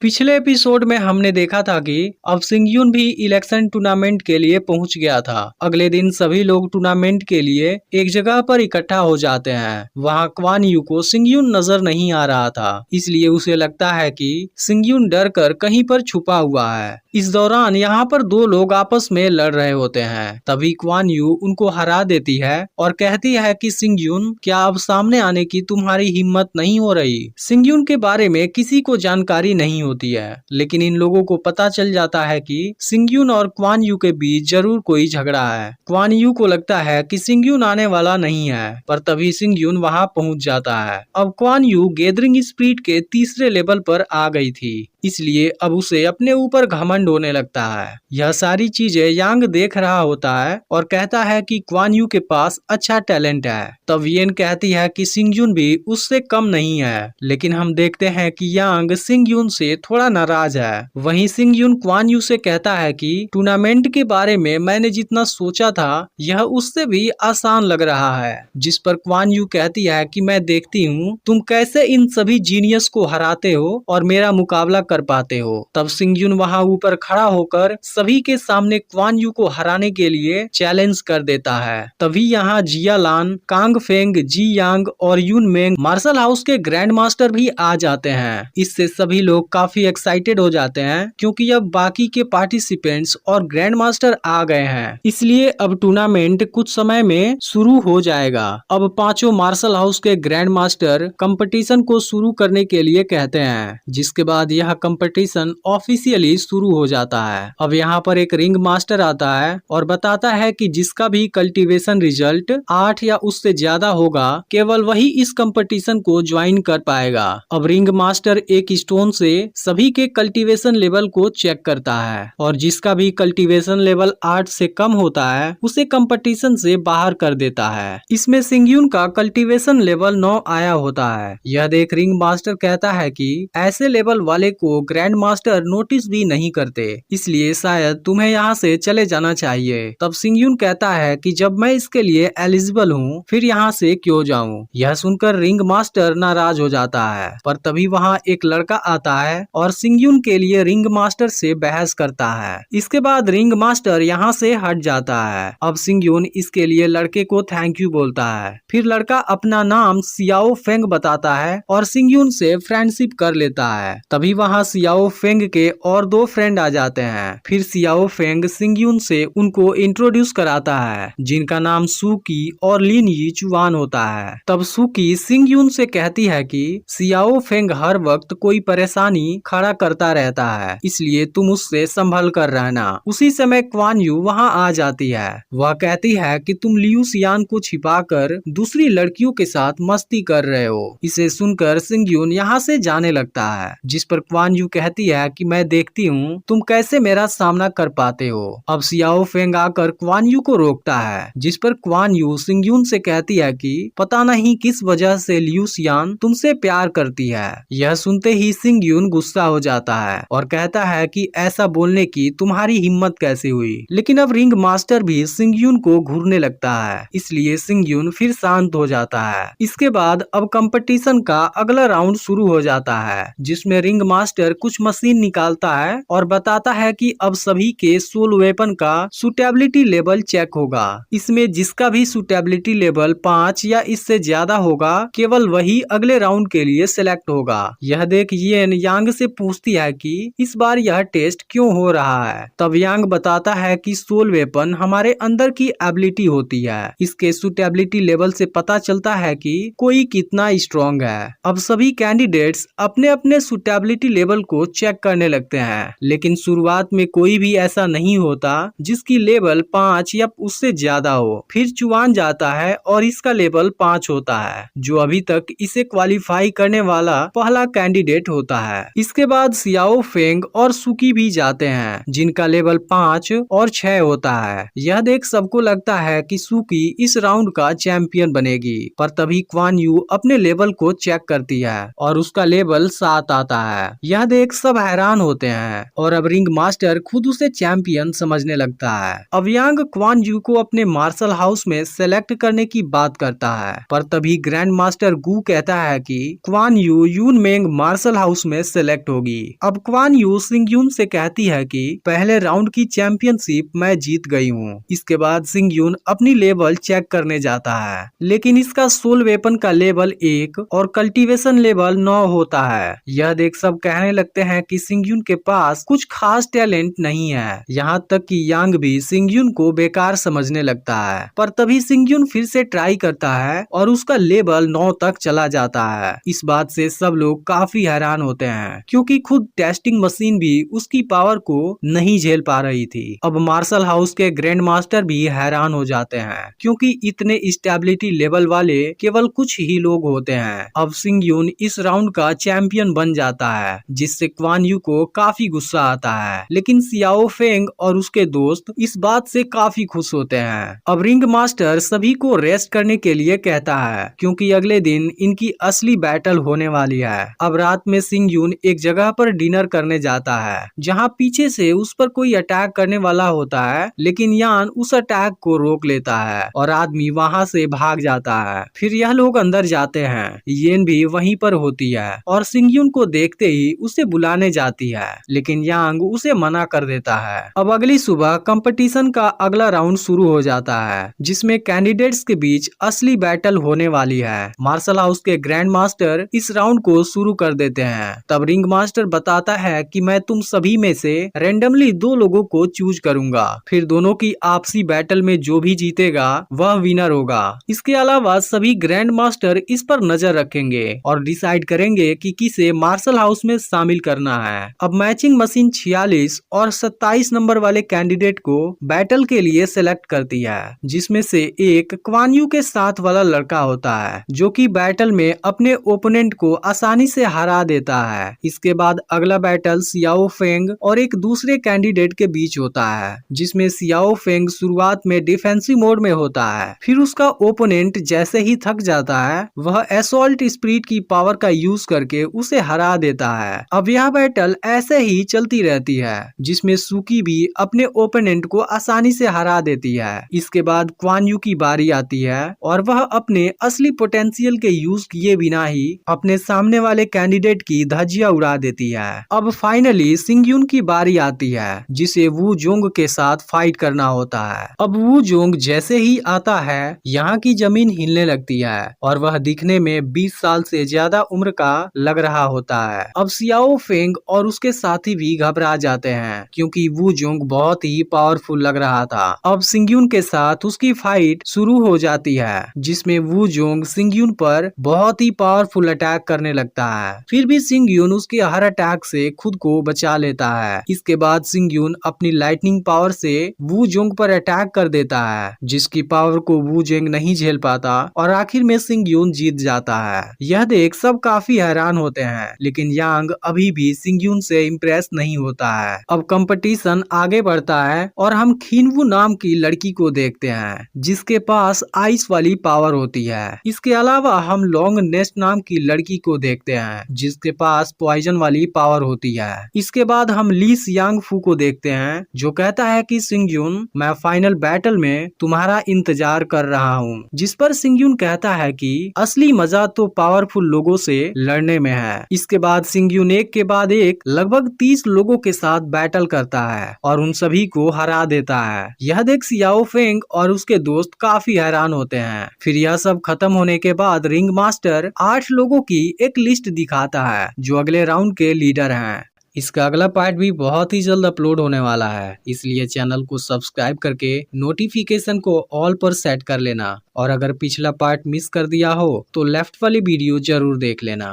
पिछले एपिसोड में हमने देखा था कि अब सिंगयुन भी इलेक्शन टूर्नामेंट के लिए पहुंच गया था। अगले दिन सभी लोग टूर्नामेंट के लिए एक जगह पर इकट्ठा हो जाते हैं। वहां क्वान यू को सिंगयुन नजर नहीं आ रहा था, इसलिए उसे लगता है कि सिंगयुन डर कर कहीं पर छुपा हुआ है। इस दौरान यहाँ पर दो लोग आपस में लड़ रहे होते हैं। तभी क्वान यू उनको हरा देती है और कहती है कि सिंगयुन, क्या अब सामने आने की तुम्हारी हिम्मत नहीं हो रही? सिंगयुन के बारे में किसी को जानकारी नहीं होती है, लेकिन इन लोगों को पता चल जाता है कि सिंगयुन और क्वान यू के बीच जरूर कोई झगड़ा है। क्वान यू को लगता है कि सिंगयुन आने वाला नहीं है, पर तभी सिंगयुन वहां पहुंच जाता है। अब क्वान यू गैदरिंग स्पिरिट के तीसरे लेवल पर आ गई थी, इसलिए अब उसे अपने ऊपर घमंड होने लगता है। यह सारी चीजें यांग देख रहा होता है और कहता है कि क्वान यू के पास अच्छा टैलेंट है। तब येन कहती है कि सिंगयुन भी उससे कम नहीं है, लेकिन हम देखते हैं कि यांग सिंगयुन से थोड़ा नाराज है। वहीं सिंगयुन क्वान यू से कहता है कि टूर्नामेंट के बारे में मैंने जितना सोचा था यह उससे भी आसान लग रहा है। जिस पर क्वान यू कहती है कि मैं देखती हूँ तुम कैसे इन सभी जीनियस को हराते हो और मेरा मुकाबला कर पाते हो। तब सिंगयुन वहां ऊपर खड़ा होकर सभी के सामने क्वान यू को हराने के लिए चैलेंज कर देता है। तभी यहाँ जिया लान, कांग फेंग, जी यांग और यून मेंग मार्शल हाउस के ग्रैंड मास्टर भी आ जाते हैं। इससे सभी लोग काफी एक्साइटेड हो जाते हैं, क्योंकि अब बाकी के पार्टिसिपेंट्स और ग्रैंड मास्टर आ गए हैं। इसलिए अब टूर्नामेंट कुछ समय में शुरू हो जाएगा। अब पांचों मार्शल हाउस के ग्रैंड मास्टर कंपटीशन को शुरू करने के लिए कहते हैं, जिसके बाद यह कंपटीशन ऑफिशियली शुरू हो जाता है। अब यहाँ पर एक रिंग मास्टर आता है और बताता है कि जिसका भी कल्टीवेशन रिजल्ट 8 या उससे ज्यादा होगा, केवल वही इस कंपटीशन को ज्वाइन कर पाएगा। अब रिंग मास्टर एक स्टोन से सभी के कल्टीवेशन लेवल को चेक करता है और जिसका भी कल्टीवेशन लेवल 8 से कम होता है उसे कंपटीशन से बाहर कर देता है। इसमें सिंगयुन का कल्टीवेशन लेवल 9 आया होता है। यह देख रिंग मास्टर कहता है कि ऐसे लेवल वाले को ग्रैंड मास्टर नोटिस भी नहीं करते, इसलिए शायद तुम्हें यहाँ से चले जाना चाहिए। तब सिंगयुन कहता है कि जब मैं इसके लिए एलिजिबल हूँ फिर यहाँ से क्यों जाऊँ। यह सुनकर रिंग मास्टर नाराज हो जाता है, पर तभी वहाँ एक लड़का आता है और सिंगयुन के लिए रिंग मास्टर से बहस करता है। इसके बाद रिंग मास्टर यहाँ से हट जाता है। अब सिंगयुन इसके लिए लड़के को थैंक यू बोलता है। फिर लड़का अपना नाम सियाओ फेंग बताता है और सिंगयुन से फ्रेंडशिप कर लेता है। तभी वहाँ सियाओ फेंग के और दो फ्रेंड आ जाते हैं। फिर सियाओ फेंग सिंगयुन से उनको इंट्रोड्यूस कराता है, जिनका नाम सुकी और लिन यी चुआन होता है। तब सुकी सिंगयुन से कहती है कि सियाओ फेंग हर वक्त कोई परेशानी खड़ा करता रहता है, इसलिए तुम उससे संभल कर रहना। उसी समय क्वान यू वहाँ आ जाती है। वह कहती है कि तुम लियू सियान को छिपाकर दूसरी लड़कियों के साथ मस्ती कर रहे हो। इसे सुनकर सिंगयुन यहाँ से जाने लगता है, जिस पर क्वान यू कहती है कि मैं देखती हूँ तुम कैसे मेरा सामना कर पाते हो। अब सियाओ फेंग आकर क्वान यू को रोकता है, जिस पर क्वान यू सिंगयुन से कहती है कि पता नहीं किस वजह से लियू सियान तुमसे प्यार करती है। यह सुनते ही सिंगयुन गुस्सा हो जाता है और कहता है कि ऐसा बोलने की तुम्हारी हिम्मत कैसे हुई। लेकिन अब रिंग मास्टर भी सिंगयुन को घूरने लगता है, इसलिए सिंगयुन फिर शांत हो जाता है। इसके बाद अब कंपटीशन का अगला राउंड शुरू हो जाता है, जिसमें रिंग मास्टर कुछ मशीन निकालता है और बताता है कि अब सभी के सोल वेपन का सुटेबिलिटी लेवल चेक होगा। इसमें जिसका भी सुटेबिलिटी लेवल 5 या इससे ज्यादा होगा, केवल वही अगले राउंड के लिए सिलेक्ट होगा। यह देख येन यांग से पूछती है कि इस बार यह टेस्ट क्यों हो रहा है। तब यांग बताता है कि सोल वेपन हमारे अंदर की एबिलिटी होती है, इसके सुटेबिलिटी लेवल से पता चलता है कि कोई कितना स्ट्रॉन्ग है। अब सभी कैंडिडेट्स अपने अपने सुटेबिलिटी लेवल को चेक करने लगते हैं, लेकिन शुरुआत में कोई भी ऐसा नहीं होता जिसकी लेवल 5 या उससे ज्यादा हो। फिर चुआन जाता है और इसका लेवल 5 होता है, जो अभी तक इसे क्वालिफाई करने वाला पहला कैंडिडेट होता है। इसके बाद सियाओ फेंग और सुकी भी जाते हैं, जिनका लेवल 5 और 6 होता है। यह देख सबको लगता है कि सुकी इस राउंड का चैंपियन बनेगी, पर तभी क्वान यू अपने लेवल को चेक करती है और उसका लेवल 7 आता है। यह देख सब हैरान होते हैं और अब रिंग मास्टर खुद उसे चैंपियन समझने लगता है। अब यांग क्वान यू को अपने मार्शल हाउस में सेलेक्ट करने की बात करता है, पर तभी ग्रैंड मास्टर गू कहता है कि क्वान यू यून मेंग मार्शल हाउस में सेलेक्ट होगी। अब क्वान यू सिंग यून से कहती है कि पहले राउंड की चैंपियनशिप मैं जीत गई हूँ। इसके बाद सिंग यून अपनी लेवल चेक करने जाता है, लेकिन इसका सोल वेपन का लेवल 1 और कल्टीवेशन लेवल 9 होता है। यह देख सब कहने लगते हैं कि सिंग यून के पास कुछ खास टैलेंट नहीं है। यहाँ तक कि यांग भी सिंग यून को बेकार समझने लगता है, पर तभी सिंग यून फिर से ट्राई करता है और उसका लेवल 9 तक चला जाता है। इस बात से सब लोग काफी हैरान होते हैं, क्योंकि खुद टेस्टिंग मशीन भी उसकी पावर को नहीं झेल पा रही थी। अब मार्शल हाउस के ग्रैंड मास्टर भी हैरान हो जाते हैं, क्योंकि इतने स्टेबिलिटी लेवल वाले केवल कुछ ही लोग होते हैं। अब सिंग यून इस राउंड का चैंपियन बन जाता है, जिससे क्वान यू को काफी गुस्सा आता है, लेकिन सियाओ फेंग और उसके दोस्त इस बात से काफी खुश होते हैं। अब रिंग मास्टर सभी को रेस्ट करने के लिए कहता है, क्योंकि अगले दिन इनकी असली बैटल होने वाली है। अब रात में सिंग यून एक जगह पर डिनर करने जाता है, जहां पीछे से उस पर कोई अटैक करने वाला होता है, लेकिन यान उस अटैक को रोक लेता है और आदमी वहां से भाग जाता है। फिर यह लोग अंदर जाते हैं। येन भी वहीं पर होती है और सिंग यून को देखते ही उसे बुलाने जाती है, लेकिन यांग उसे मना कर देता है। अब अगली सुबह कंपटीशन का अगला राउंड शुरू हो जाता है, जिसमें कैंडिडेट्स के बीच असली बैटल होने वाली है। मार्शल हाउस के ग्रैंड मास्टर इस राउंड को शुरू कर देते हैं। तब रिंग मास्टर बताता है कि मैं तुम सभी में से रेंडमली 2 लोगों को चूज करूंगा, फिर दोनों की आपसी बैटल में जो भी जीतेगा वह विनर होगा। इसके अलावा सभी ग्रैंड मास्टर इस पर नजर रखेंगे और डिसाइड करेंगे कि किसे मार्शल हाउस में शामिल करना है। अब मैचिंग मशीन 46 और 27 नंबर वाले कैंडिडेट को बैटल के लिए सेलेक्ट करती है, जिसमें से एक क्वान यू के साथ वाला लड़का होता है, जो कि बैटल में अपने ओपोनेंट को आसानी से हरा देता है। इसके बाद अगला बैटल सियाओ फेंग और एक दूसरे कैंडिडेट के बीच होता है, जिसमें सियाओ फेंग शुरुआत में डिफेंसिव मोड में होता है। फिर उसका ओपोनेंट जैसे ही थक जाता है, वह असॉल्ट स्पिरिट की पावर का यूज करके उसे हरा देता है। अब यह बैटल ऐसे ही चलती रहती है, जिसमें सुकी भी अपने ओपोनेंट को आसानी से हरा देती है। इसके बाद क्वान यू की बारी आती है और वह अपने असली पोटेंशियल के यूज किए बिना ही अपने सामने वाले कैंडिडेट की धज्जियां उड़ा देती है। अब फाइनली सिंग यून की बारी आती है, जिसे वू जोंग के साथ फाइट करना होता है। अब वू जोंग जैसे ही आता है, यहाँ की जमीन हिलने लगती है और वह दिखने में 20 साल से ज्यादा उम्र का लग रहा होता है। अब सियाओ फेंग और उसके साथी भी घबरा जाते हैं, क्योंकि वू जोंग बहुत ही पावरफुल लग रहा था। अब सिंग यून के साथ उसकी फाइट शुरू हो जाती है, जिसमें वू जोंग सिंग यून पर बहुत ही पावरफुल अटैक करने लगता है। फिर भी सिंग यून उसके हर अटैक से खुद को बचा लेता है। इसके बाद सिंग यून अपनी लाइटनिंग पावर से वू जोंग पर अटैक कर देता है, जिसकी पावर को वू जोंग नहीं झेल पाता और आखिर में सिंग यून जीत जाता है। यह देख सब काफी हैरान होते हैं, लेकिन यांग अभी भी सिंग यून से इम्प्रेस नहीं होता है। अब कंपटीशन आगे बढ़ता है और हम खिनवू नाम की लड़की को देखते हैं, जिसके पास आइस वाली पावर होती है। इसके अलावा हम लॉन्ग नेस्ट नाम की लड़की को देखते हैं, जिसके पास पॉइजन वाली पावर होती है। इसके बाद हम ली सियांग फू को देखते हैं, जो कहता है कि सिंग यून, मैं फाइनल बैटल में तुम्हारा इंतजार कर रहा हूँ। जिस पर सिंग यून कहता है कि असली मजा तो पावरफुल लोगों से लड़ने में है। इसके बाद सिंग यून एक के बाद एक लगभग 30 लोगों के साथ बैटल करता है और उन सभी को हरा देता है। यह देख सियाओ फेंग और उसके दोस्त काफी हैरान होते हैं। फिर यह सब खत्म होने के बाद रिंग मास्टर 8 लोगों की एक लिस्ट दिखाता है, जो अगले राउंड के लीडर हैं। इसका अगला पार्ट भी बहुत ही जल्द अपलोड होने वाला है, इसलिए चैनल को सब्सक्राइब करके नोटिफिकेशन को ऑल पर सेट कर लेना। और अगर पिछला पार्ट मिस कर दिया हो तो लेफ्ट वाली वीडियो जरूर देख लेना।